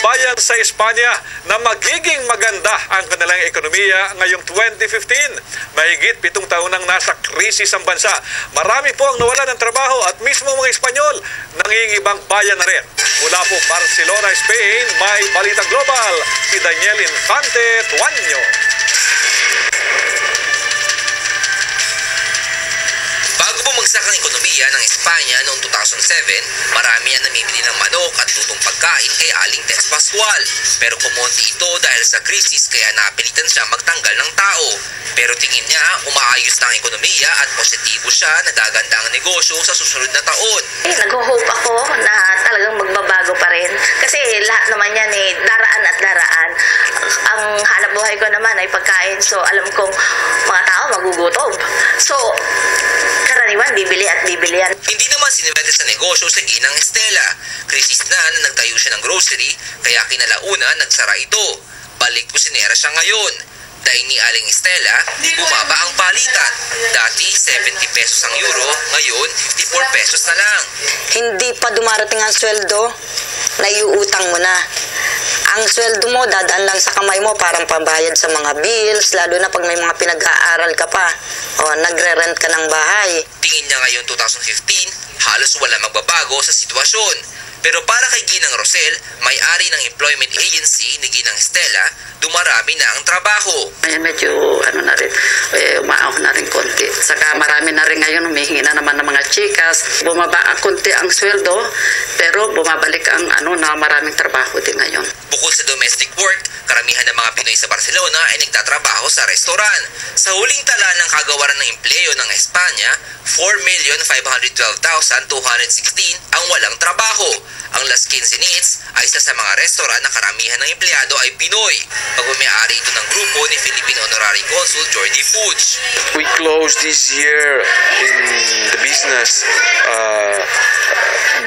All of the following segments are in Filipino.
bayan sa Espanya na magiging maganda ang kanilang ekonomiya ngayong 2015. Mahigit 7 taon nang nasa krisis ang bansa. Marami po ang nawalan ng trabaho at mismo mga Espanyol nangingibang bayan na rin. Mula po Barcelona, Spain, may Balita Global si Daniel Infante Tuanyo. Bago bumagsak ang ekonomiya ng Espanya noong 2007, marami ang namimili ng manok at lutong pagkain kay Aling Tess Pascual. Pero kumonti ito dahil sa krisis kaya napilitan siya magtanggal ng tao. Pero tingin niya umaayos na ang ekonomiya at positibo siya na gaganda ang negosyo sa susunod na taon. Nag-hope ako na talagang magbabago pa rin. Kasi lahat naman yan daraan at daraan. Ang hanap buhay ko naman ay pagkain. So alam kong mga tao magugutom. So karaniwan bibili at bibili yan. Hindi naman sinuwerte sa negosyo si Ginang Estela. Krisis na nagtayo siya ng grocery kaya kinalauna nagsara ito. Balik kusinera siya ngayon. Dahil ni Aling Estela, bumaba ang palitan. Dati 70 pesos ang euro, ngayon 54 pesos na lang. Hindi pa dumarating ang sweldo, naiuutang mo na. Ang sweldo mo dadaan lang sa kamay mo parang pambayad sa mga bills, lalo na pag may mga pinag-aaral ka pa o nagre-rent ka ng bahay. Tingin niya ngayon 2015, halos wala magbabago sa sitwasyon. Pero para kay Ginang Rosel, may-ari ng employment agency ni Ginang Estela, dumarami na ang trabaho. Ngayon medyo na rin, umaahon na rin konti. Saka marami na rin ngayon humihingi na naman ng mga chikas. Bumaba konti ang sweldo, pero bumabalik ang na maraming trabaho din ngayon. Bukod sa domestic work, karamihan ng mga Pinoy sa Barcelona ay nagtatrabaho sa restoran. Sa huling tala ng kagawaran ng empleyo ng Espanya, 4,512,216 ang walang trabaho. Ang Las 15 Minutes ay isa sa mga restoran na karamihan ng empleyado ay Pinoy. Pagmamayari ito ng grupo ni Philippine Honorary Consul Jordi Fuchs. We closed this year in the business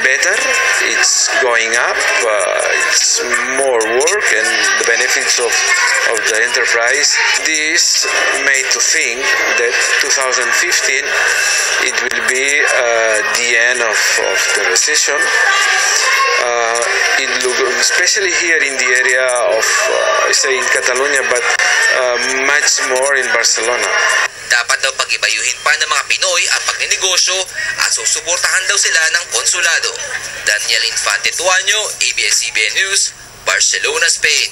better. It's going up. It's more work and the benefits of the enterprise. This made to think that 2015 it will be the end of the recession. Especially here in the area of, say in Catalonia, but much more in Barcelona. Dapat daw pag-ibayuhin pa ng mga Pinoy ang pagninegosyo at susuportahan daw sila ng konsulado. Daniel Infante Tuanyo, ABS-CBN News, Barcelona, Spain.